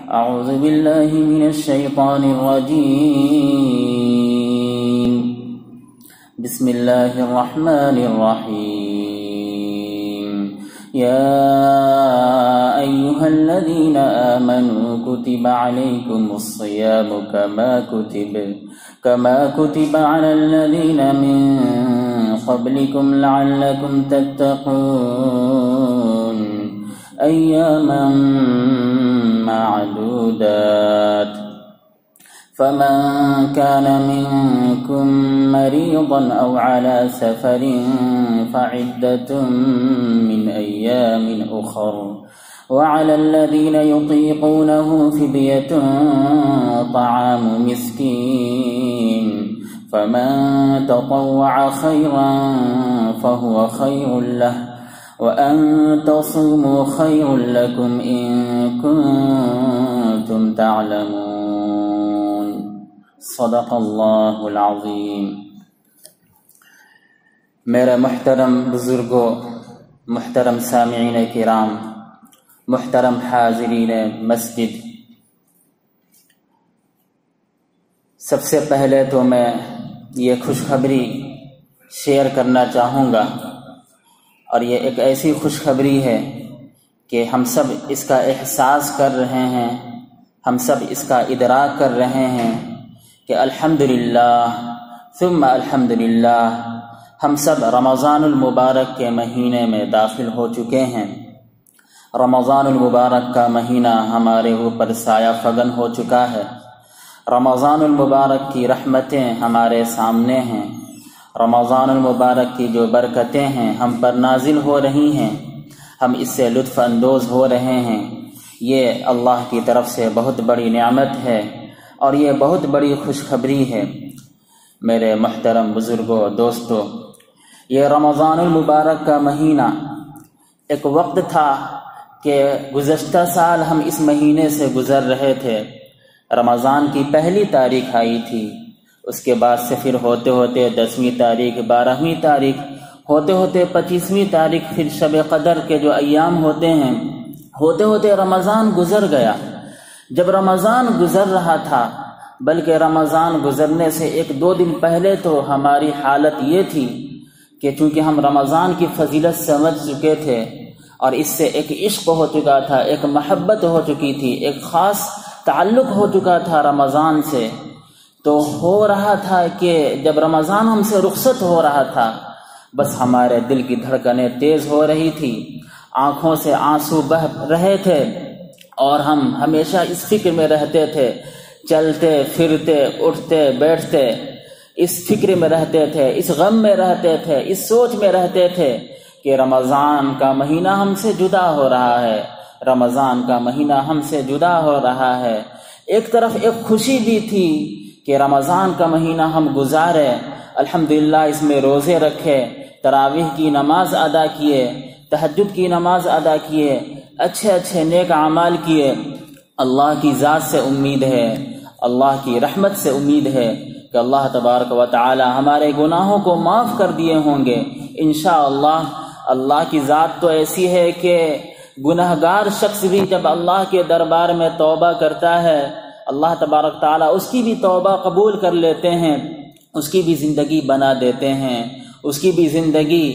أعوذ بالله من الشيطان الرجيم. بسم الله الرحمن الرحيم. يا أيها الذين آمنوا كتب عليكم الصيام كما كتب على الذين من قبلكم لعلكم تتقون أياما معدودات. فمن كان منكم مريضا أو على سفر فعدة من أيام أخر وعلى الذين يطيقونه فدية طعام مسكين فمن تطوع خيرا فهو خير له وأن تصوموا خير لكم إن كنتم تعلمون. صدق اللہ العظیم. میرے محترم بزرگوں، محترم سامعین کرام، محترم حاضرین مسجد، سب سے پہلے تو میں یہ خوشخبری شیئر کرنا چاہوں گا، اور یہ ایک ایسی خوشخبری ہے کہ ہم سب اس کا احساس کر رہے ہیں، ہم سب اس کا ادراک کر رہے ہیں کہ الحمدللہ ثم الحمدللہ ہم سب رمضان المبارک کے مہینے میں داخل ہو چکے ہیں۔ رمضان المبارک کا مہینہ ہمارے اوپر سایہ فگن ہو چکا ہے۔ رمضان المبارک کی رحمتیں ہمارے سامنے ہیں، رمضان المبارک کی جو برکتیں ہیں ہم پر نازل ہو رہی ہیں، ہم اس سے لطف اندوز ہو رہے ہیں۔ یہ اللہ کی طرف سے بہت بڑی نعمت ہے اور یہ بہت بڑی خوشخبری ہے۔ میرے محترم بزرگوں، دوستو، یہ رمضان المبارک کا مہینہ ایک وقت تھا کہ گزشتہ سال ہم اس مہینے سے گزر رہے تھے۔ رمضان کی پہلی تاریخ آئی تھی، اس کے بعد سے پھر ہوتے ہوتے 10ویں تاریخ، 12ویں تاریخ، ہوتے ہوتے 25ویں تاریخ، پھر شب قدر کے جو ایام ہوتے ہیں، ہوتے ہوتے رمضان گزر گیا۔ جب رمضان گزر رہا تھا، بلکہ رمضان گزرنے سے 1-2 دن پہلے تو ہماری حالت یہ تھی کہ چونکہ ہم رمضان کی فضیلت سمجھ چکے تھے اور اس سے ایک عشق ہو چکا تھا، ایک محبت ہو چکی تھی، ایک خاص تعلق ہو چکا تھا رمضان سے، تو ہو رہا تھا کہ جب رمضان ہم سے رخصت ہو رہا تھا، بس ہمارے دل کی دھڑکنیں تیز ہو رہی تھی، آنکھوں سے آنسو بہہ رہے تھے، اور ہم ہمیشہ اس فکر میں رہتے تھے، چلتے پھرتے اٹھتے بیٹھتے اس فکر میں رہتے تھے، اس غم میں رہتے تھے، اس سوچ میں رہتے تھے کہ رمضان کا مہینہ ہم سے جدا ہو رہا ہے، رمضان کا مہینہ ہم سے جدا ہو رہا ہے۔ ایک طرف ایک خوشی بھی تھی کہ رمضان کا مہینہ ہم گزارے، الحمدللہ اس میں روزے رکھے، تراویح کی نماز ادا کیے، تہجد کی نماز ادا کیے، اچھے اچھے نیک اعمال کیے۔ اللہ کی ذات سے امید ہے، اللہ کی رحمت سے امید ہے کہ اللہ تبارک و تعالی ہمارے گناہوں کو معاف کر دیے ہوں گے انشاءاللہ۔ اللہ کی ذات تو ایسی ہے کہ گنہگار شخص بھی جب اللہ کے دربار میں توبہ کرتا ہے، اللہ تبارک تعالی اس کی بھی توبہ قبول کر لیتے ہیں، اس کی بھی زندگی بنا دیتے ہیں، اس کی بھی زندگی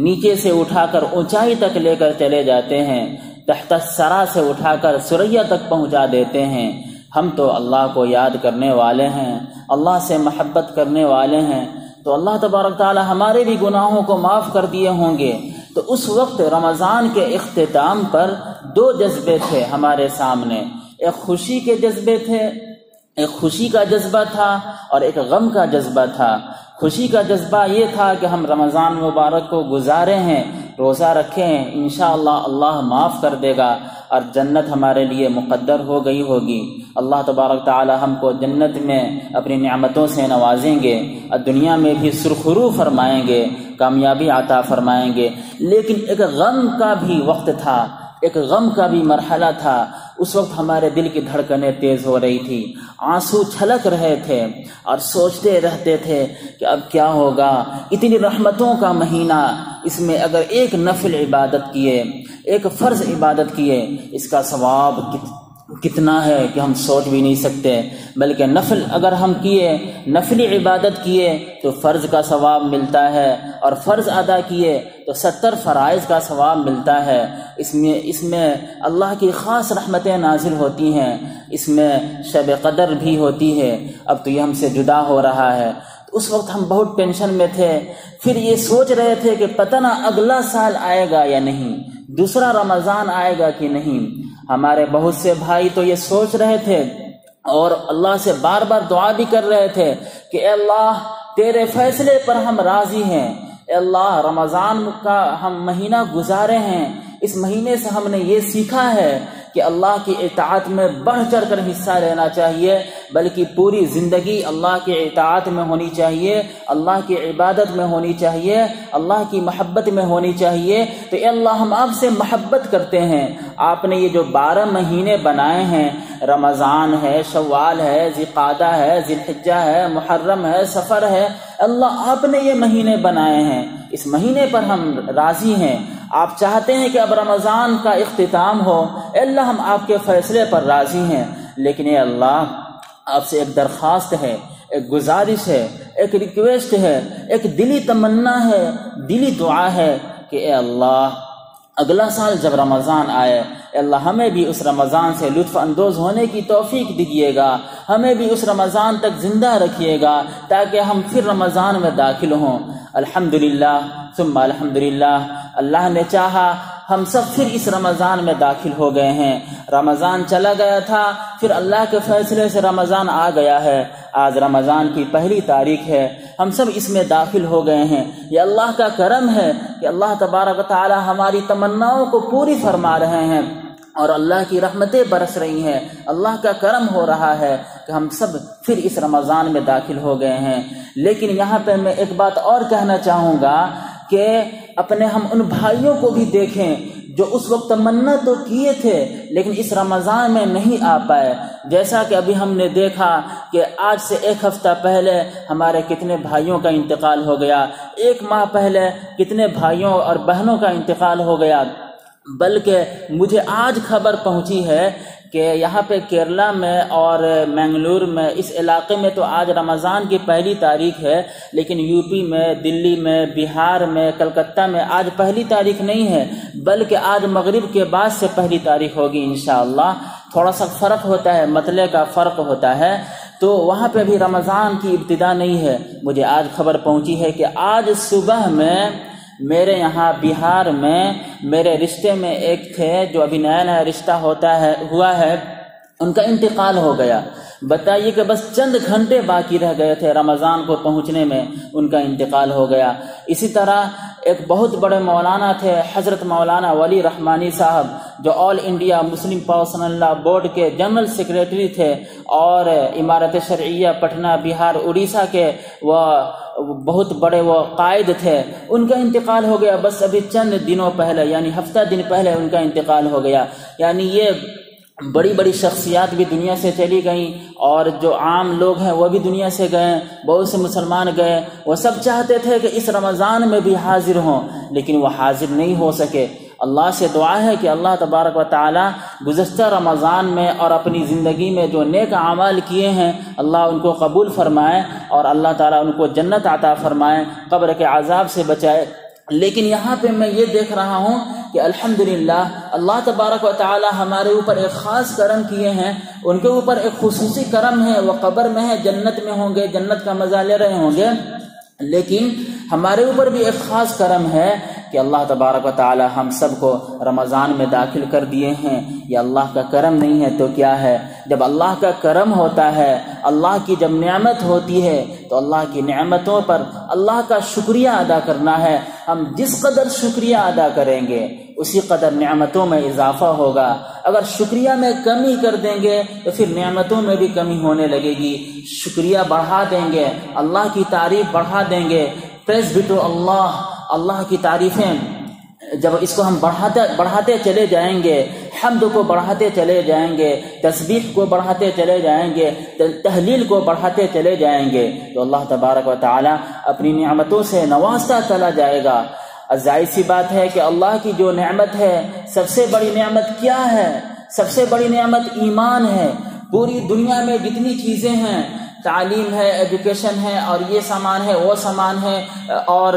نیچے سے اٹھا کر اونچائی تک لے کر چلے جاتے ہیں، تحت الثری سے اٹھا کر ثریا تک پہنچا دیتے ہیں۔ ہم تو اللہ کو یاد کرنے والے ہیں، اللہ سے محبت کرنے والے ہیں، تو اللہ تبارک تعالی ہمارے بھی گناہوں کو معاف کر دیے ہوں گے۔ تو اس وقت رمضان کے اختتام پر 2 جذبے تھے ہمارے سامنے، ایک خوشی کے جذبے تھے، ایک خوشی کا جذبہ تھا اور ایک غم کا جذبہ تھا۔ خوشی کا جذبہ یہ تھا کہ ہم رمضان مبارک کو گزارے ہیں، روزہ رکھے ہیں، انشاءاللہ اللہ معاف کر دے گا اور جنت ہمارے لیے مقدر ہو گئی ہوگی۔ اللہ تبارک تعالی ہم کو جنت میں اپنی نعمتوں سے نوازیں گے اور دنیا میں بھی سرخرو فرمائیں گے، کامیابی عطا فرمائیں گے۔ لیکن ایک غم کا بھی وقت تھا، ایک غم کا بھی مرحلہ تھا۔ اس وقت ہمارے دل کی دھڑکنیں تیز ہو رہی تھی، آنسو چھلک رہے تھے اور سوچتے رہتے تھے کہ اب کیا ہوگا، اتنی رحمتوں کا مہینہ، اس میں اگر ایک نفل عبادت کیے، ایک فرض عبادت کیے، اس کا ثواب کتنا ہے کہ ہم سوچ بھی نہیں سکتے، بلکہ نفل اگر ہم کیے، نفلی عبادت کیے تو فرض کا ثواب ملتا ہے، اور فرض ادا کیے تو 70 فرائض کا ثواب ملتا ہے۔ اس میں اللہ کی خاص رحمتیں نازل ہوتی ہیں، اس میں شب قدر بھی ہوتی ہے۔ اب تو یہ ہم سے جدا ہو رہا ہے، تو اس وقت ہم بہت ٹینشن میں تھے، پھر یہ سوچ رہے تھے کہ پتہ نہ اگلا سال آئے گا یا نہیں، دوسرا رمضان آئے گا کہ نہیں۔ ہمارے بہت سے بھائی تو یہ سوچ رہے تھے اور اللہ سے بار بار دعا بھی کر رہے تھے کہ اے اللہ تیرے فیصلے پر ہم راضی ہیں، اے اللہ رمضان کا ہم مہینہ گزارے ہیں، اس مہینے سے ہم نے یہ سیکھا ہے کہ اللہ کی اطاعت میں بڑھ چڑھ کر حصہ لینا چاہیے، بلکہ پوری زندگی اللہ کی اطاعت میں ہونی چاہیے، اللہ کی عبادت میں ہونی چاہیے، اللہ کی محبت میں ہونی چاہیے۔ تو اے اللہ ہم آپ سے محبت کرتے ہیں، آپ نے یہ جو 12 مہینے بنائے ہیں، رمضان ہے، شوال ہے، ذی قعدہ ہے، ذی الحجہ ہے، محرم ہے، سفر ہے، اللہ آپ نے یہ مہینے بنائے ہیں، اس مہینے پر ہم راضی ہیں۔ آپ چاہتے ہیں کہ اب رمضان کا اختتام ہو، اے اللہ ہم آپ کے فیصلے پر راضی ہیں، لیکن اے اللہ آپ سے ایک درخواست ہے، ایک گزارش ہے، ایک ریکویسٹ ہے، ایک دلی تمنا ہے، دلی دعا ہے کہ اے اللہ اگلا سال جب رمضان آئے، اے اللہ ہمیں بھی اس رمضان سے لطف اندوز ہونے کی توفیق دیجیے گا، ہمیں بھی اس رمضان تک زندہ رکھیے گا تاکہ ہم پھر رمضان میں داخل ہوں۔ الحمدللہ ثم الحمدللہ، اللہ نے چاہا ہم سب پھر اس رمضان میں داخل ہو گئے ہیں۔ رمضان چلا گیا تھا، پھر اللہ کے فیصلے سے رمضان آ گیا ہے، آج رمضان کی 1 تاریخ ہے، ہم سب اس میں داخل ہو گئے ہیں۔ یہ اللہ کا کرم ہے کہ اللہ تبارک و تعالی ہماری تمناؤں کو پوری فرما رہے ہیں اور اللہ کی رحمتیں برس رہی ہیں، اللہ کا کرم ہو رہا ہے کہ ہم سب پھر اس رمضان میں داخل ہو گئے ہیں۔ لیکن یہاں پہ میں ایک بات اور کہنا چاہوں گا کہ اپنے ہم ان بھائیوں کو بھی دیکھیں جو اس وقت تمنا تو کیے تھے لیکن اس رمضان میں نہیں آ پائے، جیسا کہ ابھی ہم نے دیکھا کہ آج سے 1 ہفتہ پہلے ہمارے کتنے بھائیوں کا انتقال ہو گیا، 1 ماہ پہلے کتنے بھائیوں اور بہنوں کا انتقال ہو گیا، بلکہ مجھے آج خبر پہنچی ہے کہ یہاں پہ کیرلا میں اور منگلور میں اس علاقے میں تو آج رمضان کی 1 تاریخ ہے، لیکن یو پی میں، دلی میں، بہار میں، کلکتہ میں آج 1 تاریخ نہیں ہے، بلکہ آج مغرب کے بعد سے 1 تاریخ ہوگی انشاءاللہ۔ تھوڑا سا فرق ہوتا ہے، مطلع کا فرق ہوتا ہے، تو وہاں پہ بھی رمضان کی ابتدا نہیں ہے۔ مجھے آج خبر پہنچی ہے کہ آج صبح میں میرے یہاں بہار میں میرے رشتے میں ایک تھے جو ابھی نیا نیا رشتہ ہوا ہے، ان کا انتقال ہو گیا۔ بتائیے کہ بس چند گھنٹے باقی رہ گئے تھے رمضان کو پہنچنے میں، ان کا انتقال ہو گیا۔ اسی طرح ایک بہت بڑے مولانا تھے، حضرت مولانا ولی رحمانی صاحب، جو آل انڈیا مسلم پرسنل لا بورڈ کے جنرل سیکریٹری تھے اور امارت شرعیہ پٹنہ بہار اڑیسہ کے وہ بہت بڑے وہ قائد تھے، ان کا انتقال ہو گیا بس ابھی چند دنوں پہلے، یعنی ہفتہ دن پہلے ان کا انتقال ہو گیا۔ یعنی یہ بڑی بڑی شخصیات بھی دنیا سے چلی گئیں اور جو عام لوگ ہیں وہ بھی دنیا سے گئے، بہت سے مسلمان گئے۔ وہ سب چاہتے تھے کہ اس رمضان میں بھی حاضر ہوں لیکن وہ حاضر نہیں ہو سکے۔ اللہ سے دعا ہے کہ اللہ تبارک و تعالی گزشتہ رمضان میں اور اپنی زندگی میں جو نیک اعمال کیے ہیں اللہ ان کو قبول فرمائے اور اللہ تعالیٰ ان کو جنت عطا فرمائے، قبر کے عذاب سے بچائے۔ لیکن یہاں پہ میں یہ دیکھ رہا ہوں کہ الحمدللہ اللہ تبارک و تعالی ہمارے اوپر ایک خاص کرم کیے ہیں، ان کے اوپر ایک خصوصی کرم ہے، وہ قبر میں ہے، جنت میں ہوں گے، جنت کا مزہ لے رہے ہوں گے، لیکن ہمارے اوپر بھی ایک خاص کرم ہے کہ اللہ تبارک و تعالی ہم سب کو رمضان میں داخل کر دیے ہیں۔ یہ اللہ کا کرم نہیں ہے تو کیا ہے؟ جب اللہ کا کرم ہوتا ہے، اللہ کی جب نعمت ہوتی ہے تو اللہ کی نعمتوں پر اللہ کا شکریہ ادا کرنا ہے۔ ہم جس قدر شکریہ ادا کریں گے اسی قدر نعمتوں میں اضافہ ہوگا۔ اگر شکریہ میں کمی کر دیں گے تو پھر نعمتوں میں بھی کمی ہونے لگے گی۔ شکریہ بڑھا دیں گے، اللہ کی تعریف بڑھا دیں گے، پریز بی ٹو اللہ، اللہ کی تعریفیں جب اس کو ہم بڑھاتے چلے جائیں گے، حمد کو بڑھاتے چلے جائیں گے، تسبیح کو بڑھاتے چلے جائیں گے، تہلیل کو بڑھاتے چلے جائیں گے تو اللہ تبارک و تعالی اپنی نعمتوں سے نوازتا چلا جائے گا۔ ظاہر سی بات ہے کہ اللہ کی جو نعمت ہے، سب سے بڑی نعمت کیا ہے؟ سب سے بڑی نعمت ایمان ہے۔ پوری دنیا میں جتنی چیزیں ہیں، تعلیم ہے، ایجوکیشن ہے، اور یہ سامان ہے، وہ سامان ہے، اور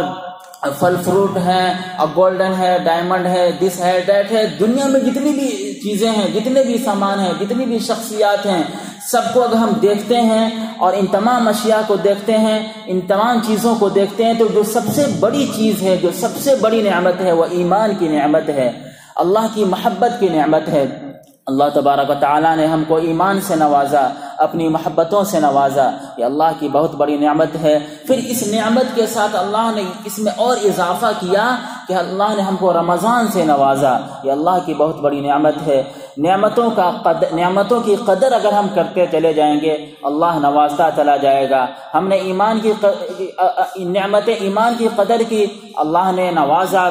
پھل فروٹ ہیں، اور گولڈن ہے، ڈائمنڈ ہے، دس ہے، دیٹ ہے، دنیا میں جتنی بھی چیزیں ہیں، جتنے بھی سامان ہیں، جتنی بھی شخصیات ہیں، سب کو اگر ہم دیکھتے ہیں اور ان تمام اشیاء کو دیکھتے ہیں، ان تمام چیزوں کو دیکھتے ہیں، تو جو سب سے بڑی چیز ہے، جو سب سے بڑی نعمت ہے، وہ ایمان کی نعمت ہے، اللہ کی محبت کی نعمت ہے۔ اللہ تبارک و تعالیٰ نے ہم کو ایمان سے نوازا، اپنی محبتوں سے نوازا، یہ اللہ کی بہت بڑی نعمت ہے۔ پھر اس نعمت کے ساتھ اللہ نے اس میں اور اضافہ کیا کہ اللہ نے ہم کو رمضان سے نوازا، یہ اللہ کی بہت بڑی نعمت ہے۔ نعمتوں کی قدر اگر ہم کرتے چلے جائیں گے، اللہ نوازتا چلا جائے گا۔ ہم نے نعمت ایمان کی قدر کی، اللہ نے نوازا،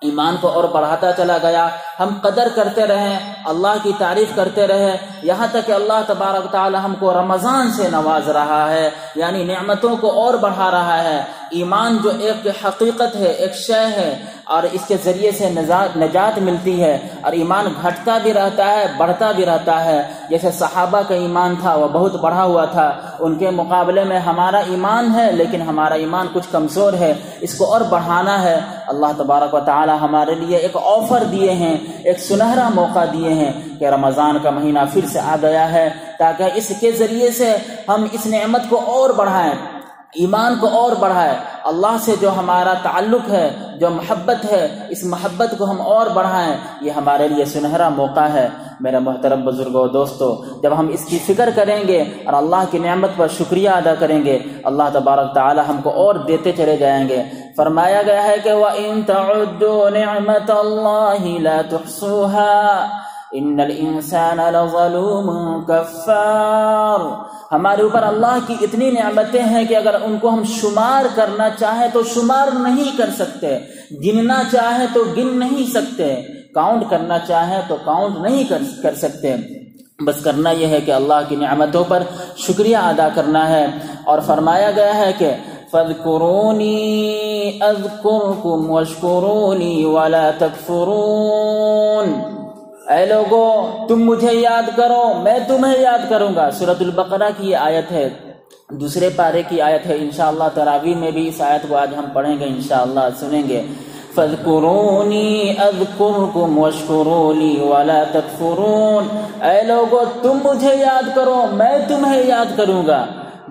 ایمان کو اور بڑھاتا چلا گیا۔ ہم قدر کرتے رہیں، اللہ کی تعریف کرتے رہے، یہاں تک کہ اللہ تبارک تعالی ہم کو رمضان سے نواز رہا ہے، یعنی نعمتوں کو اور بڑھا رہا ہے۔ ایمان جو ایک حقیقت ہے، ایک شے ہے، اور اس کے ذریعے سے نجات ملتی ہے، اور ایمان گھٹتا بھی رہتا ہے، بڑھتا بھی رہتا ہے۔ جیسے صحابہ کا ایمان تھا، وہ بہت بڑھا ہوا تھا، ان کے مقابلے میں ہمارا ایمان ہے، لیکن ہمارا ایمان کچھ کمزور ہے، اس کو اور بڑھانا ہے۔ اللہ تبارک و تعالی ہمارے لیے ایک آفر دیے ہیں، ایک سنہرا موقع دیے ہیں کہ رمضان کا مہینہ پھر سے آ گیا ہے، تاکہ اس کے ذریعے سے ہم اس نعمت کو اور بڑھائیں، ایمان کو اور بڑھائیں، اللہ سے جو ہمارا تعلق ہے، جو محبت ہے، اس محبت کو ہم اور بڑھائیں۔ یہ ہمارے لیے سنہرا موقع ہے۔ میرے محترم بزرگوں، دوستو، جب ہم اس کی فکر کریں گے اور اللہ کی نعمت پر شکریہ ادا کریں گے، اللہ تبارک تعالی ہم کو اور دیتے چلے جائیں گے۔ فرمایا گیا ہے کہ وَإِن تَعُدُّوا نِعْمَةَ اللَّهِ لَا تُحْصُوهَا ان الانسان لظلوم کفار۔ ہمارے اوپر اللہ کی اتنی نعمتیں ہیں کہ اگر ان کو ہم شمار کرنا چاہیں تو شمار نہیں کر سکتے، گننا چاہیں تو گن نہیں سکتے، کاؤنٹ کرنا چاہیں تو کاؤنٹ نہیں کر سکتے۔ بس کرنا یہ ہے کہ اللہ کی نعمتوں پر شکریہ ادا کرنا ہے۔ اور فرمایا گیا ہے کہ فَاذْكُرُونِي أَذْكُرْكُمْ وَاشْكُرُوا لِي وَلَا تَكْفُرُونَ۔ اے لوگو، تم مجھے یاد کرو، میں تمہیں یاد کروں گا۔ سورۃ البقرہ کی یہ آیت ہے، دوسرے پارے کی آیت ہے۔ انشاءاللہ تراویح میں بھی اس آیت کو آج ہم پڑھیں گے، انشاءاللہ سنیں گے۔ فَاذْكُرُونِي أَذْكُرْكُمْ وَاشْكُرُوا لِي وَلَا تَكْفُرُونَ۔ اے لوگو، تم مجھے یاد کرو، میں تمہیں یاد کروں گا۔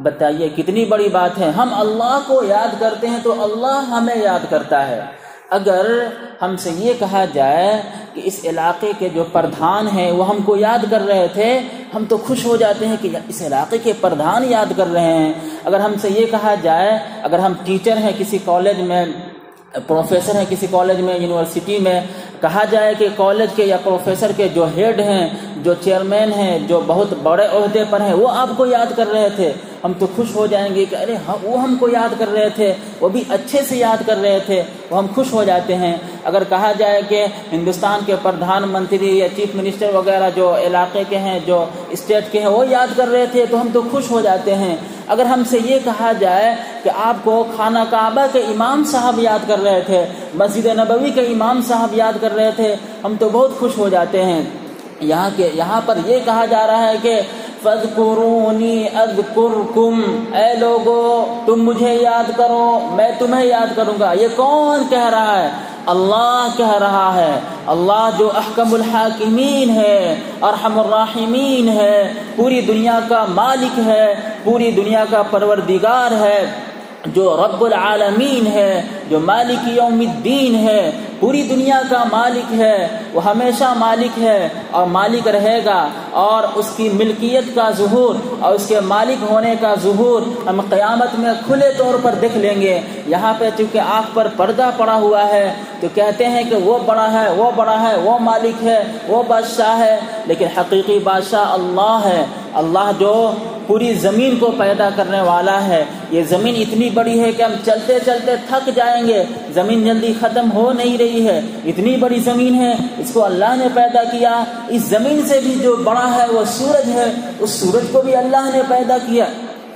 بتائیے کتنی بڑی بات ہے، ہم اللہ کو یاد کرتے ہیں تو اللہ ہمیں یاد کرتا ہے۔ اگر ہم سے یہ کہا جائے کہ اس علاقے کے جو پردھان ہیں وہ ہم کو یاد کر رہے تھے، ہم تو خوش ہو جاتے ہیں کہ اس علاقے کے پردھان یاد کر رہے ہیں۔ اگر ہم سے یہ کہا جائے، اگر ہم ٹیچر ہیں کسی کالج میں، پروفیسر ہیں کسی کالج میں، یونیورسٹی میں، کہا جائے کہ کالج کے یا پروفیسر کے جو ہیڈ ہیں، جو چیئرمین ہیں، جو بہت بڑے عہدے پر ہیں، وہ آپ کو یاد کر رہے تھے، ہم تو خوش ہو جائیں گے کہ ارے وہ ہم کو یاد کر رہے تھے، وہ بھی اچھے سے یاد کر رہے تھے، وہ ہم خوش ہو جاتے ہیں۔ اگر کہا جائے کہ ہندوستان کے پردھان منتری یا چیف منسٹر وغیرہ جو علاقے کے ہیں، جو اسٹیٹ کے ہیں، وہ یاد کر رہے تھے تو ہم تو خوش ہو جاتے ہیں۔ اگر ہم سے یہ کہا جائے کہ آپ کو خانہ کعبہ کے امام صاحب یاد کر رہے تھے، مسجد نبوی کے امام صاحب یاد کر رہے تھے، ہم تو بہت خوش ہو جاتے ہیں۔ یہاں پر یہ کہا جا رہا ہے کہ فَاذْكُرُونِي أَذْكُرْكُمْ، اے لوگو تم مجھے یاد کرو، میں تمہیں یاد کروں گا۔ یہ کون کہہ رہا ہے؟ اللہ کہہ رہا ہے۔ اللہ جو احکم الحاکمین ہے، ارحم الراحمین ہے، پوری دنیا کا مالک ہے، پوری دنیا کا پروردگار ہے، جو رب العالمین ہے، جو مالک یوم الدین ہے، پوری دنیا کا مالک ہے، وہ ہمیشہ مالک ہے اور مالک رہے گا، اور اس کی ملکیت کا ظہور اور اس کے مالک ہونے کا ظہور ہم قیامت میں کھلے طور پر دیکھ لیں گے۔ یہاں پہ چونکہ آنکھ پر پردہ پڑا ہوا ہے تو کہتے ہیں کہ وہ بڑا ہے، وہ بڑا ہے، وہ مالک ہے، وہ بادشاہ ہے، لیکن حقیقی بادشاہ اللہ ہے۔ اللہ جو پوری زمین کو پیدا کرنے والا ہے۔ یہ زمین اتنی بڑی ہے کہ ہم چلتے چلتے تھک جائیں گے، زمین جلدی ختم ہو نہیں رہی ہے، اتنی بڑی زمین ہے، اس کو اللہ نے پیدا کیا۔ اس زمین سے بھی جو بڑا ہے وہ سورج ہے، اس سورج کو بھی اللہ نے پیدا کیا۔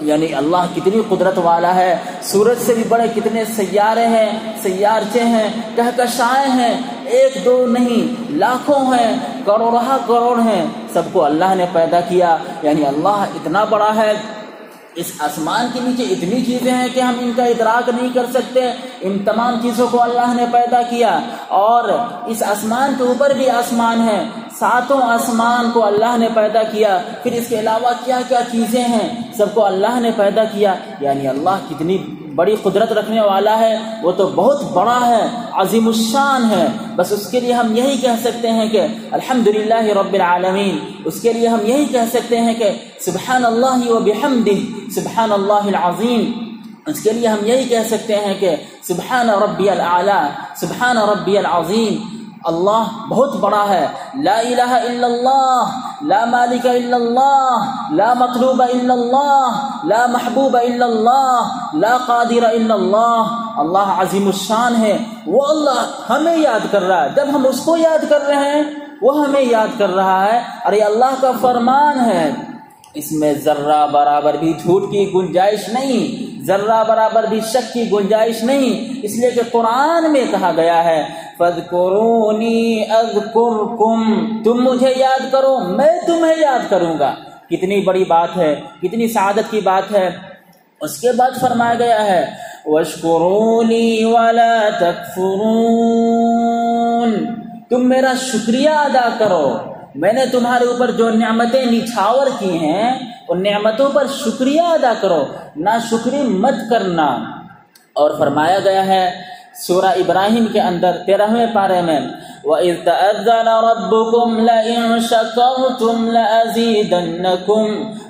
یعنی اللہ کتنی قدرت والا ہے۔ سورج سے بھی بڑے کتنے سیارے ہیں، سیارچے ہیں، کہکشائیں ہیں، ایک دو نہیں لاکھوں ہیں، کروڑہ کروڑ ہیں، سب کو اللہ نے پیدا کیا، یعنی اللہ اتنا بڑا ہے۔ اس آسمان کے نیچے اتنی چیزیں ہیں کہ ہم ان کا ادراک نہیں کر سکتے، ان تمام چیزوں کو اللہ نے پیدا کیا۔ اور اس آسمان کے اوپر بھی آسمان ہے، ساتوں آسمان کو اللہ نے پیدا کیا، پھر اس کے علاوہ کیا کیا چیزیں ہیں سب کو اللہ نے پیدا کیا۔ یعنی اللہ کتنی بڑی قدرت رکھنے والا ہے، وہ تو بہت بڑا ہے، عظیم الشان ہے۔ بس اس کے لیے ہم یہی کہہ سکتے ہیں کہ الحمدللہ رب العالمین، اس کے لیے ہم یہی کہہ سکتے ہیں کہ سبحان اللہ و بحمدہ سبحان اللہ العظیم، اس کے لیے ہم یہی کہہ سکتے ہیں کہ سبحان ربی الاعلی سبحان ربی العظیم۔ اللہ بہت بڑا ہے، لا الہ الا اللہ، لا مالک الا اللہ، لا مطلوب الا اللہ، لا محبوب الا اللہ، لا قادر الا اللہ۔ اللہ عظیم الشان ہے، وہ اللہ ہمیں یاد کر رہا ہے، جب ہم اس کو یاد کر رہے ہیں وہ ہمیں یاد کر رہا ہے، اور یہ اللہ کا فرمان ہے، اس میں ذرہ برابر بھی جھوٹ کی گنجائش نہیں، ذرہ برابر بھی شک کی گنجائش نہیں، اس لیے کہ قرآن میں کہا گیا ہے فَاذْكُرُونِي أَذْكُرْكُمْ، تم مجھے یاد کرو میں تمہیں یاد کروں گا۔ کتنی بڑی بات ہے، کتنی سعادت کی بات ہے۔ اس کے بعد فرمایا گیا ہے وَاشْكُرُوا لِي وَلَا تَكْفُرُونَ، تم میرا شکریہ ادا کرو، میں نے تمہارے اوپر جو نعمتیں نچھاور کی ہیں ان نعمتوں پر شکریہ ادا کرو، نہ شکری مت کرنا۔ اور فرمایا گیا ہے سورہ ابراہیم کے اندر 13ویں پارے میں وَإِذْ تَأَذَّنَ رَبُّكُمْ لَئِن شَكَرْتُمْ لَأَزِيدَنَّكُمْ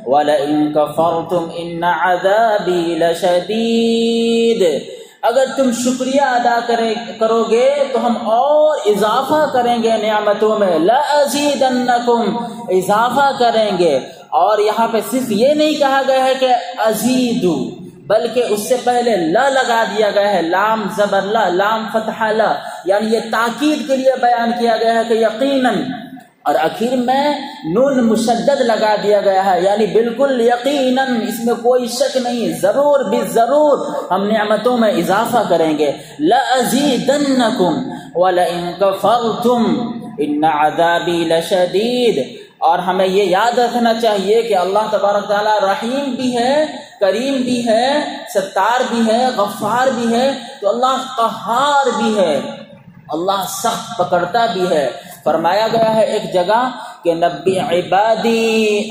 وَلَئِن كَفَرْتُمْ إِنَّ عَذَابِي لَشَدِيدٌ، اگر تم شکریہ ادا کرو گے تو ہم اور اضافہ کریں گے نعمتوں میں، لَأَزِيدَنَّكُمْ اضافہ کریں گے۔ اور یہاں پہ صرف یہ نہیں کہا گیا ہے کہ ازیدو، بلکہ اس سے پہلے لا لگا دیا گیا ہے، لام زبر لا، لام فتح لا، یعنی یہ تاکید کے لیے بیان کیا گیا ہے کہ یقیناً، اور آخر میں نون مشدد لگا دیا گیا ہے، یعنی بالکل یقیناً، اس میں کوئی شک نہیں، ضرور بالضرور ہم نعمتوں میں اضافہ کریں گے۔ لَأَزِيدَنَّكُمْ وَلَئِن كَفَرْتُمْ إِنَّ عَذَابِي لَشَدِيدٌ۔ اور ہمیں یہ یاد رکھنا چاہیے کہ اللہ تبارک تعالیٰ رحیم بھی ہے، کریم بھی ہے، ستار بھی ہے، غفار بھی ہے، تو اللہ قہار بھی ہے، اللہ سخت پکڑتا بھی ہے۔ فرمایا گیا ہے ایک جگہ کہ نبی عبادی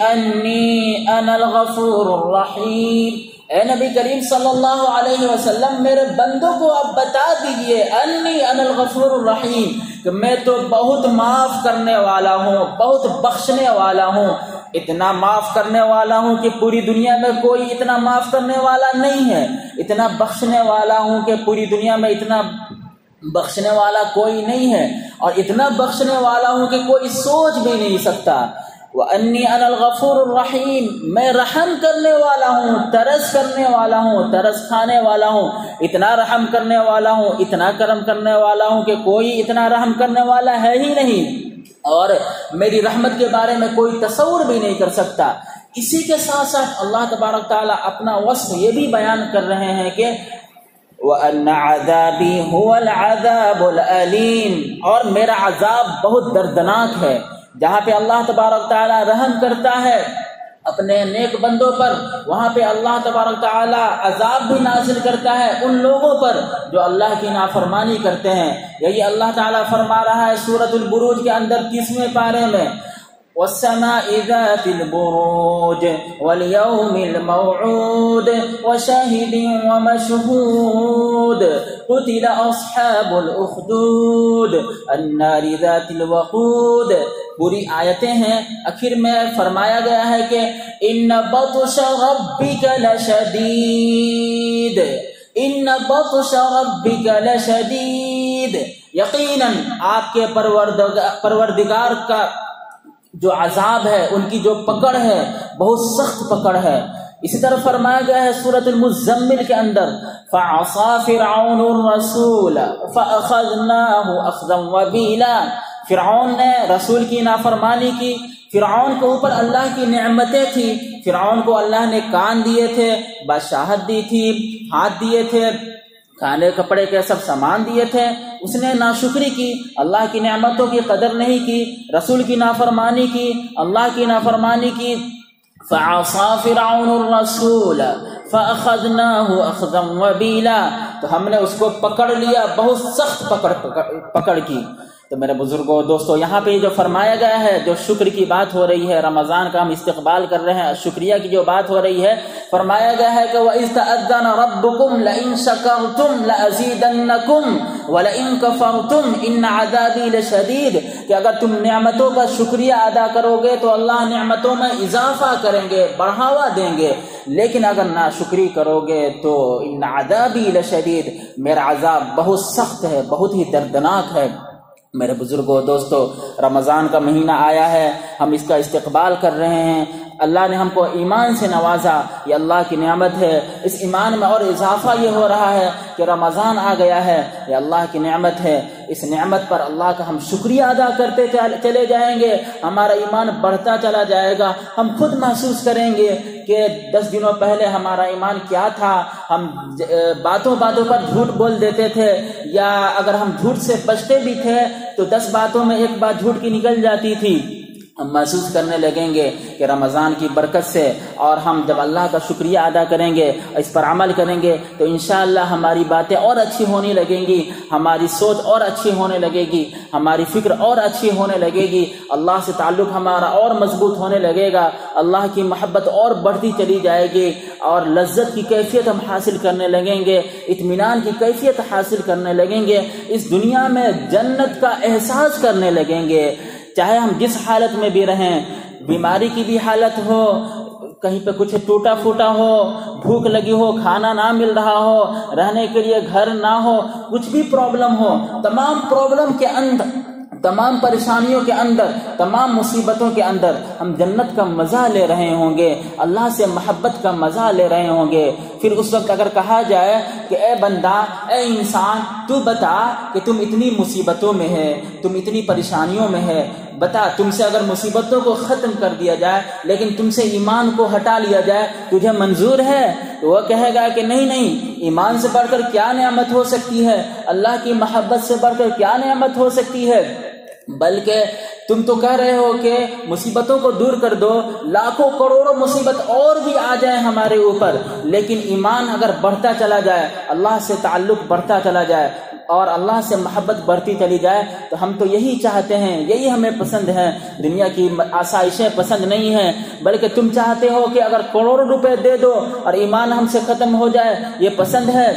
انی انا الغفور الرحیم، اے نبی کریم صلی اللہ علیہ وسلم میرے بندوں کو آپ بتا دیجئے انی انا الغفور الرحیم، کہ میں تو بہت معاف کرنے والا ہوں، بہت بخشنے والا ہوں، اتنا معاف کرنے والا ہوں کہ پوری دنیا میں کوئی اتنا معاف کرنے والا نہیں ہے، اتنا بخشنے والا ہوں کہ پوری دنیا میں اتنا بخشنے والا کوئی نہیں ہے، اور اتنا بخشنے والا ہوں کہ کوئی سوچ بھی نہیں سکتا۔ وَأَنِّي أَنَا الْغَفُورُ الرَّحِيمُ، میں رحم کرنے والا ہوں، ترس کرنے والا ہوں، ترس کھانے والا ہوں، اتنا رحم کرنے والا ہوں، اتنا کرم کرنے والا ہوں کہ کوئی اتنا رحم کرنے والا ہے ہی نہیں، اور میری رحمت کے بارے میں کوئی تصور بھی نہیں کر سکتا۔ اسی کے ساتھ ساتھ اللہ تبارک تعالیٰ اپنا وصف یہ بھی بیان کر رہے ہیں کہ وَأَنَّ عَذَابِي هُوَ الْعَذَابُ الْأَلِيمُ، اور میرا عذاب بہت دردناک ہے۔ جہاں پہ اللہ تبارک تعالیٰ رحم کرتا ہے اپنے نیک بندوں پر، وہاں پہ اللہ تبارک تعالیٰ عذاب بھی نازل کرتا ہے ان لوگوں پر جو اللہ کی نافرمانی کرتے ہیں۔ یہی اللہ تعالیٰ فرما رہا ہے سورۃ البروج کے اندر 30ویں پارے میں وَالسَّمَاءِ ذَاتِ الْبُرُوجِ وَالْيَوْمِ الْمَوْعُودِ وَشَاهِدٍ وَمَشْهُودٍ قُتِلَ أَصْحَابُ الْأُخْدُودِ النَّارِ ذَاتِ الْوَقُودِ۔ پوری آیتیں ہیں، آخر میں فرمایا گیا ہے کہ إِنَّ بَطْشَ رَبِّكَ لَشَدِيدٌ، إِنَّ بَطْشَ رَبِّكَ لَشَدِيدٌ، یقیناً آپ کے پروردگار کا جو عذاب ہے، ان کی جو پکڑ ہے بہت سخت پکڑ ہے۔ اسی طرح فرمایا گیا ہے سورۃ المزمل کے اندر فَعَصَىٰ فِرْعَوْنُ الرَّسُولَ فَأَخَذْنَاهُ أَخْذًا وَبِيلًا، فرعون نے رسول کی نافرمانی کی، فرعون کے اوپر اللہ کی نعمتیں تھی، فرعون کو اللہ نے کان دیے تھے، بادشاہت دی تھی، ہاتھ دیے تھے، کھانے کپڑے کے سب سامان دیے تھے، اس نے ناشکری کی، اللہ کی نعمتوں کی قدر نہیں کی، رسول کی نافرمانی کی، اللہ کی نافرمانی کی۔ فعصى فرعون الرسول فأخذناه أخذا وبيلا، تو ہم نے اس کو پکڑ لیا، بہت سخت پکڑ کی۔ تو میرے بزرگوں دوستو، یہاں پہ جو فرمایا گیا ہے، جو شکر کی بات ہو رہی ہے، رمضان کا ہم استقبال کر رہے ہیں، شکریہ کی جو بات ہو رہی ہے، فرمایا گیا ہے کہ وَإِذْ تَأَذَّنَ رَبُّكُمْ لَئِن شَكَرْتُمْ لَأَزِيدَنَّكُمْ وَلَئِن كَفَرْتُمْ إِنَّ عَذَابِي لَشَدِيدٌ، کہ اگر تم نعمتوں کا شکریہ ادا کرو گے تو اللہ نعمتوں میں اضافہ کریں گے، بڑھاوا دیں گے، لیکن اگر ناشکری کرو گے تو ان عذابی لشدید، میرا عذاب بہت سخت ہے، بہت ہی دردناک ہے۔ میرے بزرگوں دوستو، رمضان کا مہینہ آیا ہے، ہم اس کا استقبال کر رہے ہیں، اللہ نے ہم کو ایمان سے نوازا، یہ اللہ کی نعمت ہے۔ اس ایمان میں اور اضافہ یہ ہو رہا ہے کہ رمضان آ گیا ہے، یہ اللہ کی نعمت ہے۔ اس نعمت پر اللہ کا ہم شکریہ ادا کرتے چلے جائیں گے، ہمارا ایمان بڑھتا چلا جائے گا۔ ہم خود محسوس کریں گے کہ 10 دنوں پہلے ہمارا ایمان کیا تھا، ہم باتوں پر جھوٹ بول دیتے تھے، یا اگر ہم جھوٹ سے بچتے بھی تھے تو 10 باتوں میں ایک بات جھوٹ کی نکل جاتی تھی۔ ہم محسوس کرنے لگیں گے کہ رمضان کی برکت سے، اور ہم جب اللہ کا شکریہ ادا کریں گے، اس پر عمل کریں گے، تو انشاءاللہ ہماری باتیں اور اچھی ہونے لگیں گی، ہماری سوچ اور اچھی ہونے لگے گی، ہماری فکر اور اچھی ہونے لگے گی، اللہ سے تعلق ہمارا اور مضبوط ہونے لگے گا، اللہ کی محبت اور بڑھتی چلی جائے گی، اور لذت کی کیفیت ہم حاصل کرنے لگیں گے، اطمینان کی کیفیت حاصل کرنے لگیں گے، اس دنیا میں جنت کا احساس کرنے لگیں گے۔ چاہے ہم جس حالت میں بھی رہیں، بیماری کی بھی حالت ہو، کہیں پہ کچھ ٹوٹا پھوٹا ہو، بھوک لگی ہو، کھانا نہ مل رہا ہو، رہنے کے لیے گھر نہ ہو، کچھ بھی پرابلم ہو، تمام پرابلم کے اندر، تمام پریشانیوں کے اندر، تمام مصیبتوں کے اندر ہم جنت کا مزہ لے رہے ہوں گے، اللہ سے محبت کا مزہ لے رہے ہوں گے۔ پھر اس وقت اگر کہا جائے کہ اے بندہ، اے انسان، تو بتا کہ تم اتنی مصیبتوں میں ہے، تم اتنی پریشانیوں میں ہے، بتا تم سے اگر مصیبتوں کو ختم کر دیا جائے لیکن تم سے ایمان کو ہٹا لیا جائے، تجھے منظور ہے؟ تو وہ کہے گا کہ نہیں، ایمان سے بڑھ کر کیا نعمت ہو سکتی ہے، اللہ کی محبت سے بڑھ کر کیا نعمت ہو سکتی ہے، بلکہ تم تو کہہ رہے ہو کہ مصیبتوں کو دور کر دو، لاکھوں کروڑوں مصیبت اور بھی آ جائیں ہمارے اوپر، لیکن ایمان اگر بڑھتا چلا جائے، اللہ سے تعلق بڑھتا چلا جائے اور اللہ سے محبت بڑھتی چلی جائے، تو ہم تو یہی چاہتے ہیں، یہی ہمیں پسند ہے، دنیا کی آسائشیں پسند نہیں ہیں، بلکہ تم چاہتے ہو کہ اگر کروڑوں روپے دے دو اور ایمان ہم سے ختم ہو جائے، یہ پسند ہے۔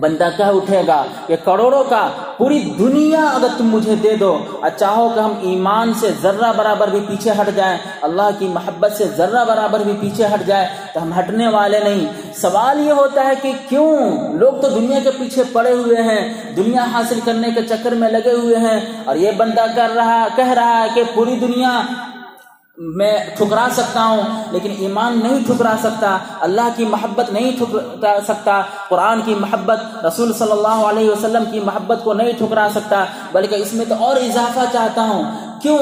بندہ کہہ اٹھے گا کہ کروڑوں کا پوری دنیا اگر تم مجھے دے دو، اور چاہو کہ ہم ایمان سے ذرہ برابر بھی پیچھے ہٹ جائیں، اللہ کی محبت سے ذرہ برابر بھی پیچھے ہٹ جائے، تو ہم ہٹنے والے نہیں۔ سوال یہ ہوتا ہے کہ کیوں؟ لوگ تو دنیا کے پیچھے پڑے ہوئے ہیں، دنیا حاصل کرنے کے چکر میں لگے ہوئے ہیں، اور یہ بندہ کہہ رہا ہے کہ پوری دنیا میں ٹھکرا سکتا ہوں لیکن ایمان نہیں ٹھکرا سکتا، اللہ کی محبت نہیں ٹھکرا سکتا، قرآن کی محبت، رسول صلی اللہ علیہ وسلم کی محبت کو نہیں ٹھکرا سکتا، بلکہ اس میں تو اور اضافہ چاہتا ہوں۔ کیوں؟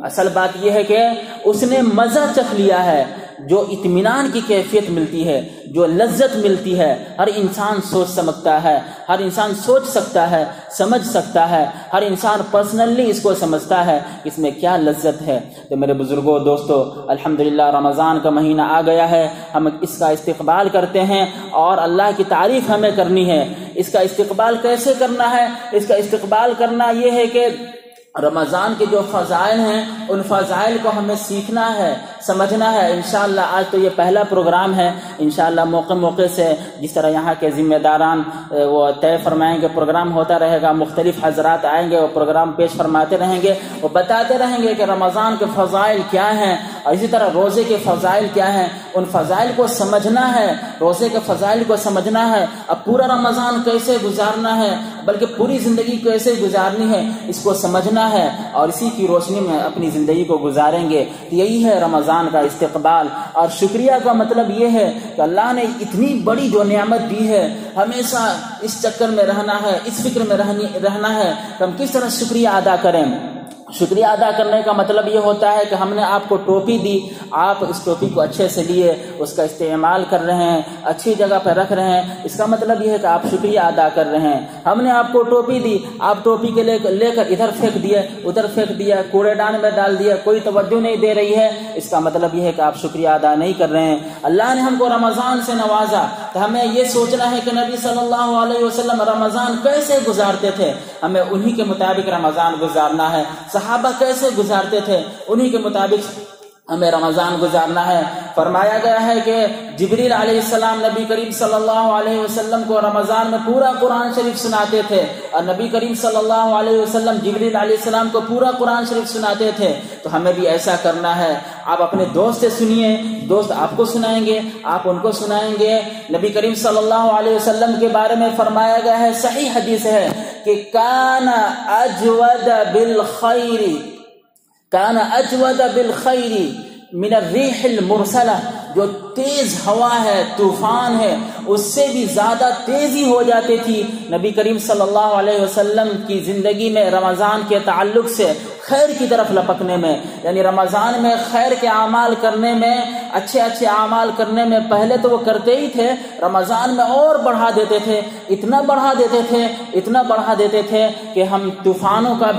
اصل بات یہ ہے کہ اس نے مزہ چکھ لیا ہے، جو اطمینان کی کیفیت ملتی ہے، جو لذت ملتی ہے، ہر انسان سوچ سمجھتا ہے، ہر انسان سوچ سکتا ہے، سمجھ سکتا ہے، ہر انسان پرسنلی اس کو سمجھتا ہے اس میں کیا لذت ہے۔ تو میرے بزرگوں دوستو، الحمدللہ رمضان کا مہینہ آ گیا ہے، ہم اس کا استقبال کرتے ہیں اور اللہ کی تعریف ہمیں کرنی ہے۔ اس کا استقبال کیسے کرنا ہے؟ اس کا استقبال کرنا یہ ہے کہ رمضان کے جو فضائل ہیں ان فضائل کو ہمیں سیکھنا ہے، سمجھنا ہے۔ انشاءاللہ آج تو یہ پہلا پروگرام ہے، انشاءاللہ موقع سے جس طرح یہاں کے ذمہ داران وہ طے فرمائیں گے، پروگرام ہوتا رہے گا، مختلف حضرات آئیں گے، وہ پروگرام پیش فرماتے رہیں گے، وہ بتاتے رہیں گے کہ رمضان کے فضائل کیا ہیں، اور اسی طرح روزے کے فضائل کیا ہیں۔ ان فضائل کو سمجھنا ہے، روزے کے فضائل کو سمجھنا ہے، اب پورا رمضان کیسے گزارنا ہے، بلکہ پوری زندگی کیسے گزارنی ہے، اس کو سمجھنا ہے، اور اسی کی روشنی میں اپنی زندگی کو گزاریں گے۔ یہی ہے رمضان کا استقبال۔ اور شکریہ کا مطلب یہ ہے کہ اللہ نے اتنی بڑی جو نعمت دی ہے، ہمیشہ اس چکر میں رہنا ہے، اس فکر میں رہنا ہے کہ ہم کس طرح شکریہ ادا کریں۔ شکریہ ادا کرنے کا مطلب یہ ہوتا ہے کہ ہم نے آپ کو ٹوپی دی، آپ اس ٹوپی کو اچھے سے لیے، اس کا استعمال کر رہے ہیں، اچھی جگہ پہ رکھ رہے ہیں، اس کا مطلب یہ ہے کہ آپ شکریہ ادا کر رہے ہیں۔ ہم نے آپ کو ٹوپی دی، آپ ٹوپی کے لے کر ادھر پھینک دیے، ادھر پھینک دیا، کوڑے دان میں ڈال دیا، کوئی توجہ نہیں دے رہی ہے، اس کا مطلب یہ ہے کہ آپ شکریہ ادا نہیں کر رہے ہیں۔ اللہ نے ہم کو رمضان سے نوازا تو ہمیں یہ سوچنا ہے کہ نبی صلی اللہ علیہ وسلم رمضان کیسے گزارتے تھے، ہمیں انہی کے مطابق رمضان گزارنا ہے۔ صحابہ کیسے گزارتے تھے، انہی کے مطابق ہمیں رمضان گزارنا ہے۔ فرمایا گیا ہے کہ جبریل علیہ السلام نبی کریم صلی اللہ علیہ وسلم کو رمضان میں پورا قرآن شریف سناتے تھے، اور نبی کریم صلی اللہ علیہ وسلم جبریل علیہ السلام کو پورا قرآن شریف سناتے تھے۔ تو ہمیں بھی ایسا کرنا ہے۔ آپ اپنے دوست سے سنیے، دوست آپ کو سنائیں گے، آپ ان کو سنائیں گے۔ نبی کریم صلی اللہ علیہ وسلم کے بارے میں فرمایا گیا ہے، صحیح حدیث ہے کہ کان اجود بالخیر، کان اجود بالخیر من الریح المرسلہ، جو تیز ہوا ہے، طوفان ہے، اس سے بھی زیادہ تیزی ہو جاتی تھی نبی کریم صلی اللہ علیہ وسلم کی زندگی میں رمضان کے تعلق سے خیر کی طرف لپکنے میں، یعنی رمضان میں خیر کے اعمال کرنے میں، اچھے اچھے اعمال کرنے میں پہلے تو وہ کرتے ہی تھے، رمضان میں اور بڑھا دیتے تھے، اتنا بڑھا دیتے تھے کہ ہم طوفانوں کا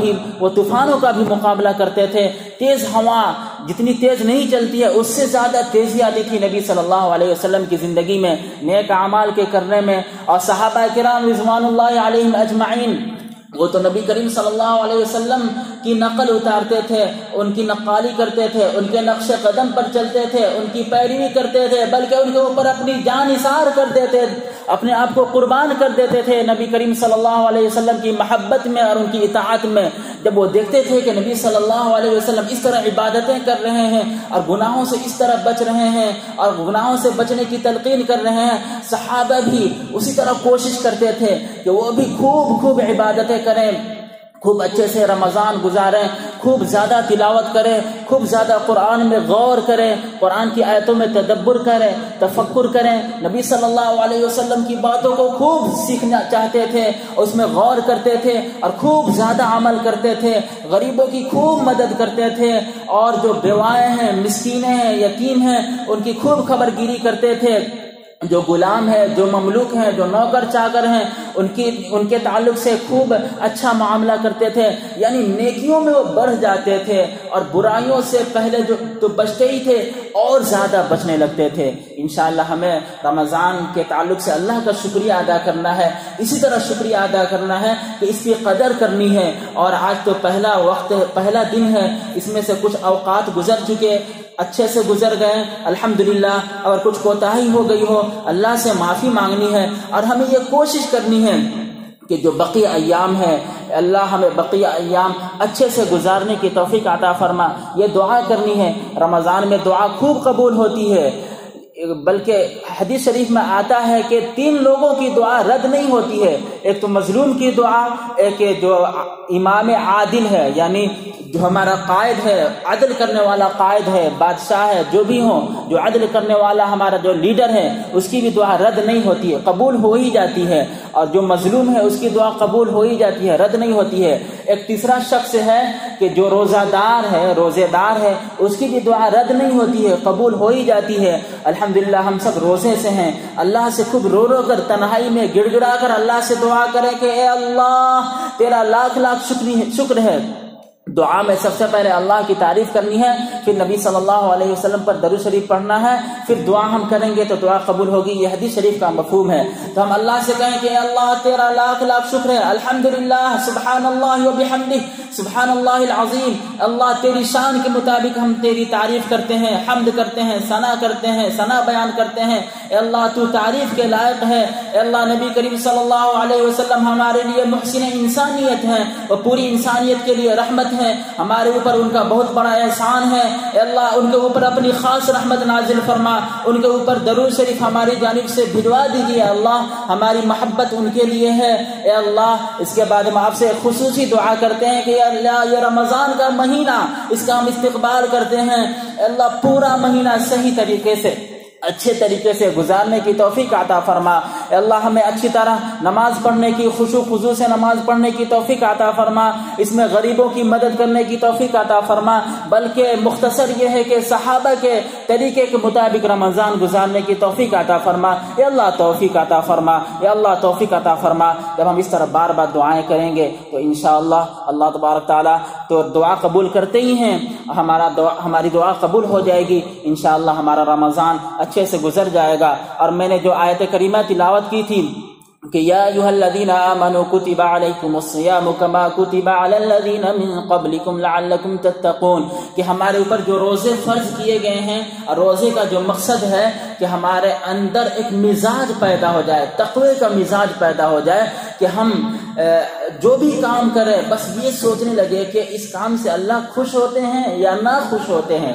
بھی مقابلہ کرتے تھے۔ تیز ہوا جتنی تیز نہیں چلتی ہے اس سے زیادہ تیزی آتی تھی نبی صلی اللہ علیہ وسلم کی زندگی میں نیک اعمال کے کرنے میں۔ اور صحابہ کرام رضوان اللہ علیہم اجمعین، وہ تو نبی کریم صلی اللہ علیہ وسلم کی نقل اتارتے تھے، ان کی نقالی کرتے تھے، ان کے نقش قدم پر چلتے تھے، ان کی پیروی کرتے تھے، بلکہ ان کے اوپر اپنی جان نثار کر دیتے، اپنے آپ کو قربان کر دیتے تھے نبی کریم صلی اللہ علیہ وسلم کی محبت میں اور ان کی اطاعت میں۔ جب وہ دیکھتے تھے کہ نبی صلی اللہ علیہ وسلم اس طرح عبادتیں کر رہے ہیں اور گناہوں سے اس طرح بچ رہے ہیں اور گناہوں سے بچنے کی تلقین کر رہے ہیں، صحابہ بھی اسی طرح کوشش کرتے تھے کہ وہ بھی خوب عبادتیں کریں، خوب اچھے سے رمضان گزاریں، خوب زیادہ تلاوت کریں، خوب زیادہ قرآن میں غور کریں، قرآن کی آیتوں میں تدبر کریں، تفکر کریں، نبی صلی اللہ علیہ وسلم کی باتوں کو خوب سیکھنا چاہتے تھے، اس میں غور کرتے تھے اور خوب زیادہ عمل کرتے تھے، غریبوں کی خوب مدد کرتے تھے، اور جو بیوائیں ہیں، مسکینیں ہیں، یتیم ہیں، ان کی خوب خبرگیری کرتے تھے، جو غلام ہے، جو مملوک ہیں، جو نوکر چاکر ہیں، ان کے تعلق سے خوب اچھا معاملہ کرتے تھے، یعنی نیکیوں میں وہ بڑھ جاتے تھے اور برائیوں سے پہلے جو تو بچتے ہی تھے اور زیادہ بچنے لگتے تھے۔ انشاءاللہ ہمیں رمضان کے تعلق سے اللہ کا شکریہ ادا کرنا ہے، اسی طرح شکریہ ادا کرنا ہے کہ اس کی قدر کرنی ہے۔ اور آج تو پہلا دن ہے، اس میں سے کچھ اوقات گزر چکے، اچھے سے گزر گئے الحمدللہ، اور کچھ کوتاہی ہو گئی ہو اللہ سے معافی مانگنی ہے، اور ہمیں یہ کوشش کرنی ہے کہ جو بقیہ ایام ہے اللہ ہمیں بقیہ ایام اچھے سے گزارنے کی توفیق عطا فرما۔ یہ دعا کرنی ہے، رمضان میں دعا خوب قبول ہوتی ہے، بلکہ حدیث شریف میں آتا ہے کہ 3 لوگوں کی دعا رد نہیں ہوتی ہے، ایک تو مظلوم کی دعا، ایک جو امام عادل ہے، یعنی جو ہمارا قائد ہے، عدل کرنے والا قائد ہے، بادشاہ ہے، جو بھی ہوں، جو عدل کرنے والا ہمارا جو لیڈر ہے، اس کی بھی دعا رد نہیں ہوتی ہے، قبول ہو ہی جاتی ہے، اور جو مظلوم ہے اس کی دعا قبول ہو ہی جاتی ہے، رد نہیں ہوتی ہے۔ ایک تیسرا شخص ہے کہ جو روزے دار ہے، اس کی بھی دعا رد نہیں ہوتی ہے، قبول ہو ہی جاتی ہے۔ الحمدللہ ہم سب روزے سے ہیں، اللہ سے خوب رو کر تنہائی میں گڑ گڑا کر اللہ سے دعا کریں کہ اے اللہ تیرا لاکھ شکر ہے۔ دعا میں سب سے پہلے اللہ کی تعریف کرنی ہے، پھر نبی صلی اللہ علیہ وسلم پر درود شریف پڑھنا ہے، پھر دعا ہم کریں گے تو دعا قبول ہوگی، یہ حدیث شریف کا مفہوم ہے۔ تو ہم اللہ سے کہیں کہ اللہ تیرا لاکھ شکر ہے، الحمدللہ، سبحان اللہ و بحمدہ، سبحان اللہ العظیم، اللہ تیری شان کے مطابق ہم تیری تعریف کرتے ہیں، حمد کرتے ہیں، ثنا کرتے ہیں، ثنا بیان کرتے ہیں، اے اللہ تو تعریف کے لائق ہے۔ اے اللہ نبی کریم صلی اللہ علیہ وسلم ہمارے لیے محسن انسانیت ہیں، اور پوری انسانیت کے لیے رحمت ہیں، ہمارے اوپر ان کا بہت بڑا احسان ہے۔ اے اللہ ان کے اوپر اپنی خاص رحمت نازل فرما، ان کے اوپر درود شریف ہماری جانب سے بھجوا دیجیے، اللہ ہماری محبت ان کے لیے ہے۔ اے اللہ اس کے بعد ہم آپ سے خصوصی دعا کرتے ہیں کہ اللہ یہ رمضان کا مہینہ، اس کا ہم استقبال کرتے ہیں، اے اللہ پورا مہینہ صحیح طریقے سے، اچھے طریقے سے گزارنے کی توفیق عطا فرما۔ اے اللہ ہمیں اچھی طرح نماز پڑھنے کی، خشوع خضوع سے نماز پڑھنے کی توفیق عطا فرما، اس میں غریبوں کی مدد کرنے کی توفیق عطا فرما، بلکہ مختصر یہ ہے کہ صحابہ کے طریقے کے مطابق رمضان گزارنے کی توفیق عطا فرما۔ اے اللہ توفیق عطا فرما، اے اللہ توفیق عطا فرما۔ جب ہم اس طرح بار بار دعائیں کریں گے تو انشاءاللہ اللہ تبارک تعالیٰ تو دعا قبول کرتے ہی ہیں، ہماری دعا قبول ہو جائے گی انشاءاللہ، ہمارا رمضان اچھے سے گزر جائے گا۔ اور میں نے جو آیت کریمہ تلاوت کی تھی کہ یا ایھا الذین آمنوا کتب علیکم الصیام کما کتب علی الذین من قبلکم لعلکم تتقون، کہ ہمارے اوپر جو روزے فرض کیے گئے ہیں، اور روزے کا جو مقصد ہے کہ ہمارے اندر ایک مزاج پیدا ہو جائے، تقوی کا مزاج پیدا ہو جائے، کہ ہم جو بھی کام کریں بس یہ سوچنے لگے کہ اس کام سے اللہ خوش ہوتے ہیں یا نہ خوش ہوتے ہیں۔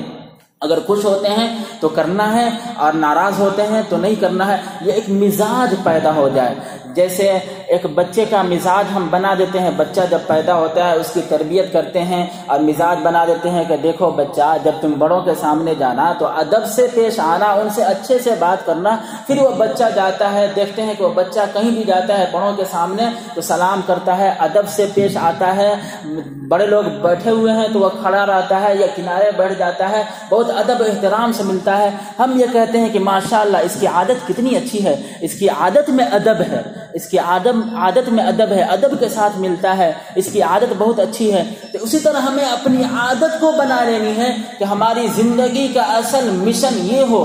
اگر خوش ہوتے ہیں تو کرنا ہے، اور ناراض ہوتے ہیں تو نہیں کرنا ہے۔ یہ ایک مزاج پیدا ہو جائے، جیسے ایک بچے کا مزاج ہم بنا دیتے ہیں، بچہ جب پیدا ہوتا ہے اس کی تربیت کرتے ہیں اور مزاج بنا دیتے ہیں کہ دیکھو بچہ، جب تم بڑوں کے سامنے جانا تو ادب سے پیش آنا، ان سے اچھے سے بات کرنا۔ پھر وہ بچہ جاتا ہے، دیکھتے ہیں کہ وہ بچہ کہیں بھی جاتا ہے بڑوں کے سامنے تو سلام کرتا ہے، ادب سے پیش آتا ہے، بڑے لوگ بیٹھے ہوئے ہیں تو وہ کھڑا رہتا ہے یا کنارے بیٹھ جاتا ہے، بہت ادب و احترام سے ملتا ہے۔ ہم یہ کہتے ہیں کہ ماشاءاللہ اس کی عادت کتنی اچھی ہے، اس کی عادت میں ادب ہے، اس کی عادت میں ادب ہے، ادب کے ساتھ ملتا ہے، اس کی عادت بہت اچھی ہے۔ تو اسی طرح ہمیں اپنی عادت کو بنا لینی ہے کہ ہماری زندگی کا اصل مشن یہ ہو،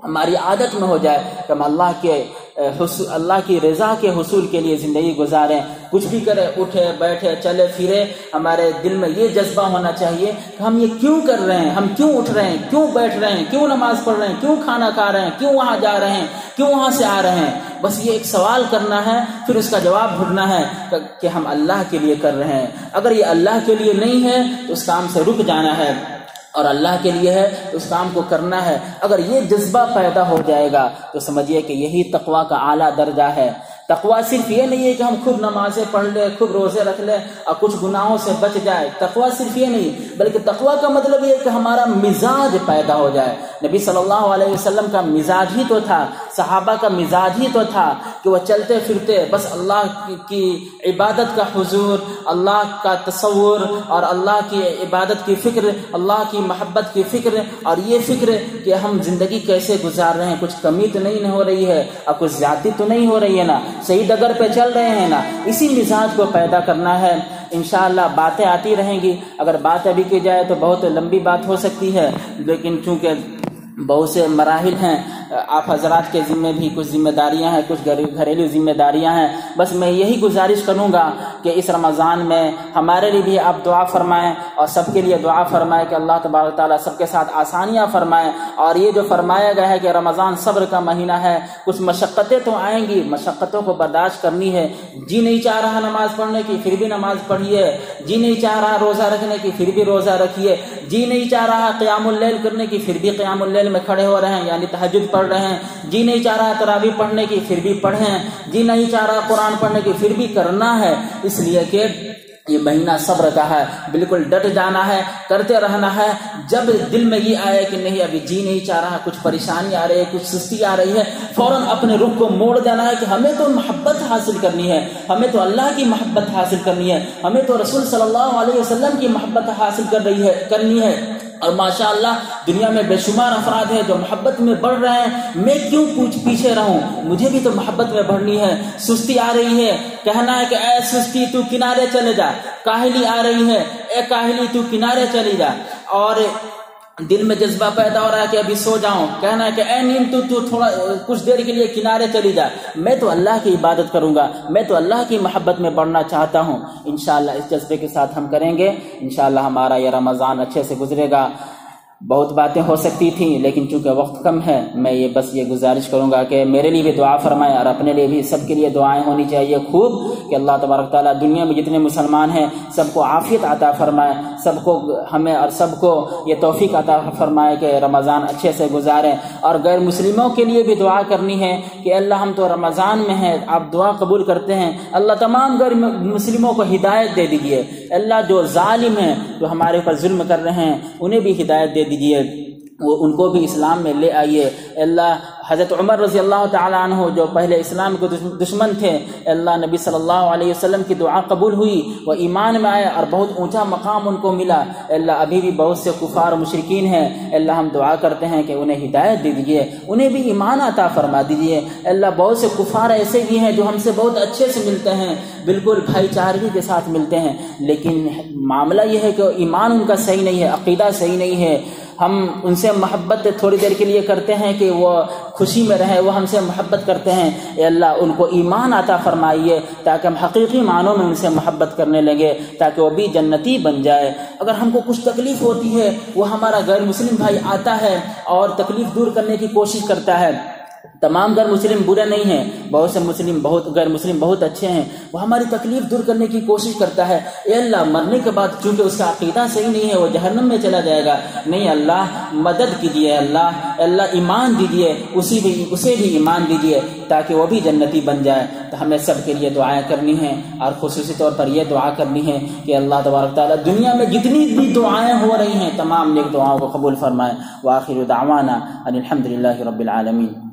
ہماری عادت میں ہو جائے کہ ہم اللہ کی رضا کے حصول کے لیے زندگی گزاریں، کچھ بھی کریں، اٹھے بیٹھے چلے پھرے، ہمارے دل میں یہ جذبہ ہونا چاہیے کہ ہم یہ کیوں کر رہے ہیں، ہم کیوں اٹھ رہے ہیں، کیوں بیٹھ رہے ہیں، کیوں نماز پڑھ رہے ہیں، کیوں کھانا کھا رہے ہیں، کیوں وہاں جا رہے ہیں، کیوں وہاں سے آ رہے ہیں۔ بس یہ ایک سوال کرنا ہے، پھر اس کا جواب ڈھونڈنا ہے کہ ہم اللہ کے لیے کر رہے ہیں۔ اگر یہ اللہ کے لیے نہیں ہے تو اس کام سے رک جانا ہے، اور اللہ کے لیے ہے تو اس کام کو کرنا ہے۔ اگر یہ جذبہ پیدا ہو جائے گا تو سمجھیے کہ یہی تقویٰ کا اعلیٰ درجہ ہے۔ تقویٰ صرف یہ نہیں ہے کہ ہم خود نمازیں پڑھ لیں، خود روزے رکھ لیں اور کچھ گناہوں سے بچ جائے۔ تقویٰ صرف یہ نہیں، بلکہ تقویٰ کا مطلب یہ ہے کہ ہمارا مزاج پیدا ہو جائے۔ نبی صلی اللہ علیہ وسلم کا مزاج ہی تو تھا، صحابہ کا مزاج ہی تو تھا کہ وہ چلتے پھرتے بس اللہ کی عبادت کا حضور، اللہ کا تصور اور اللہ کی عبادت کی فکر، اللہ کی محبت کی فکر، اور یہ فکر کہ ہم زندگی کیسے گزار رہے ہیں، کچھ کمی تو نہیں ہو رہی ہے اور کچھ زیادتی تو نہیں ہو رہی ہے نا، صحیح ڈگر پہ چل رہے ہیں نا۔ اسی مزاج کو پیدا کرنا ہے۔ انشاءاللہ باتیں آتی رہیں گی، اگر بات ابھی کی جائے تو بہت لمبی بات ہو سکتی ہے، لیکن چونکہ بہت سے مراحل ہیں، آپ حضرات کے ذمہ بھی کچھ ذمہ داریاں ہیں، کچھ گھریلو ذمہ داریاں ہیں۔ بس میں یہی گزارش کروں گا کہ اس رمضان میں ہمارے لیے بھی آپ دعا فرمائیں اور سب کے لیے دعا فرمائیں کہ اللہ تبارک تعالیٰ سب کے ساتھ آسانیاں فرمائیں۔ اور یہ جو فرمایا گیا ہے کہ رمضان صبر کا مہینہ ہے، کچھ مشقتیں تو آئیں گی، مشقتوں کو برداشت کرنی ہے۔ جی نہیں چاہ رہا نماز پڑھنے کی، پھر بھی نماز پڑھیے۔ جی نہیں چاہ رہا روزہ رکھنے کی، پھر بھی روزہ رکھیے۔ جی نہیں چاہ رہا قیام اللیل کرنے کی، پھر بھی قیام اللیل میں کھڑے ہو رہے ہیں، یعنی تہجد پڑھ رہے ہیں۔ جی نہیں چاہ رہا تراویح پڑھنے کی، پھر بھی پڑھیں۔ جی نہیں چاہ رہا قرآن پڑھنے کی، پھر بھی کرنا ہے، اس لیے کہ یہ مہینہ صبر کا ہے۔ بالکل ڈٹ جانا ہے، کرتے رہنا ہے۔ جب دل میں یہ آئے کہ نہیں ابھی جی نہیں چاہ رہا، کچھ پریشانی آ رہی ہے، کچھ سستی آ رہی ہے، فوراً اپنے رخ کو موڑ دینا ہے کہ ہمیں تو محبت حاصل کرنی ہے، ہمیں تو اللہ کی محبت حاصل کرنی ہے، ہمیں تو رسول صلی اللہ علیہ وسلم کی محبت حاصل کرنی ہے۔ اور ماشاءاللہ دنیا میں بے شمار افراد ہیں جو محبت میں بڑھ رہے ہیں، میں کیوں پیچھے رہوں، مجھے بھی تو محبت میں بڑھنی ہے۔ سستی آ رہی ہے، کہنا ہے کہ اے سستی تو کنارے چلے جا۔ کاہلی آ رہی ہے، اے کاہلی تو کنارے چلی جا۔ اور دل میں جذبہ پیدا ہو رہا ہے کہ ابھی سو جاؤں، کہنا ہے کہ اے نیند تو تھوڑا کچھ دیر کے لیے کنارے چلی جا، میں تو اللہ کی عبادت کروں گا، میں تو اللہ کی محبت میں بڑھنا چاہتا ہوں۔ انشاءاللہ اس جذبے کے ساتھ ہم کریں گے، انشاءاللہ ہمارا یہ رمضان اچھے سے گزرے گا۔ بہت باتیں ہو سکتی تھیں لیکن چونکہ وقت کم ہے، میں یہ گزارش کروں گا کہ میرے لیے بھی دعا فرمائیں اور اپنے لیے بھی، سب کے لیے دعائیں ہونی چاہیے خوب، کہ اللہ تبارک تعالیٰ دنیا میں جتنے مسلمان ہیں سب کو عافیت عطا فرمائے، سب کو، ہمیں اور سب کو یہ توفیق عطا فرمائے کہ رمضان اچھے سے گزاریں۔ اور غیر مسلموں کے لیے بھی دعا کرنی ہے کہ اللہ ہم تو رمضان میں ہیں، آپ دعا قبول کرتے ہیں، اللہ تمام غیر مسلموں کو ہدایت دے دیجیے۔ اللہ جو ظالم ہیں، جو ہمارے اوپر ظلم کر رہے ہیں، انہیں بھی ہدایت دے دیجیے، وہ ان کو بھی اسلام میں لے آئیے۔ اللہ حضرت عمر رضی اللہ تعالیٰ عنہ جو پہلے اسلام کے دشمن تھے، اللہ نبی صلی اللہ علیہ وسلم کی دعا قبول ہوئی، وہ ایمان میں آئے اور بہت اونچا مقام ان کو ملا۔ اللہ ابھی بھی بہت سے کفار و مشرکین ہیں، اللہ ہم دعا کرتے ہیں کہ انہیں ہدایت دے دیجیے، انہیں بھی ایمان عطا فرما دیجیے۔ اللہ بہت سے کفار ایسے بھی ہیں جو ہم سے بہت اچھے سے ملتے ہیں، بالکل بھائی چارگی کے ساتھ ملتے ہیں، لیکن معاملہ یہ ہے کہ ایمان ان کا صحیح نہیں ہے، عقیدہ صحیح نہیں ہے۔ ہم ان سے محبت تھوڑی دیر کے لیے کرتے ہیں کہ وہ خوشی میں رہیں، وہ ہم سے محبت کرتے ہیں، اے اللہ ان کو ایمان عطا فرمائیے تاکہ ہم حقیقی معنوں میں ان سے محبت کرنے لگے، تاکہ وہ بھی جنتی بن جائے۔ اگر ہم کو کچھ تکلیف ہوتی ہے، وہ ہمارا غیر مسلم بھائی آتا ہے اور تکلیف دور کرنے کی کوشش کرتا ہے۔ تمام غیر مسلم برے نہیں ہیں، بہت سے غیر مسلم بہت اچھے ہیں، وہ ہماری تکلیف دور کرنے کی کوشش کرتا ہے۔ اے اللہ مرنے کے بعد چونکہ اس کا عقیدہ صحیح نہیں ہے، وہ جہنم میں چلا جائے گا، نہیں اللہ مدد کیجیے، اللہ ایمان دیجیے، اسے بھی ایمان دیجیے تاکہ وہ بھی جنتی بن جائے۔ تو ہمیں سب کے لیے دعائیں کرنی ہیں، اور خصوصی طور پر یہ دعا کرنی ہے کہ اللہ تبارک تعالیٰ دنیا میں جتنی بھی دعائیں ہو رہی ہیں تمام نیک دعاؤں کو قبول فرمائے۔ وآخر دعوانا ان الحمد للہ رب العالمین۔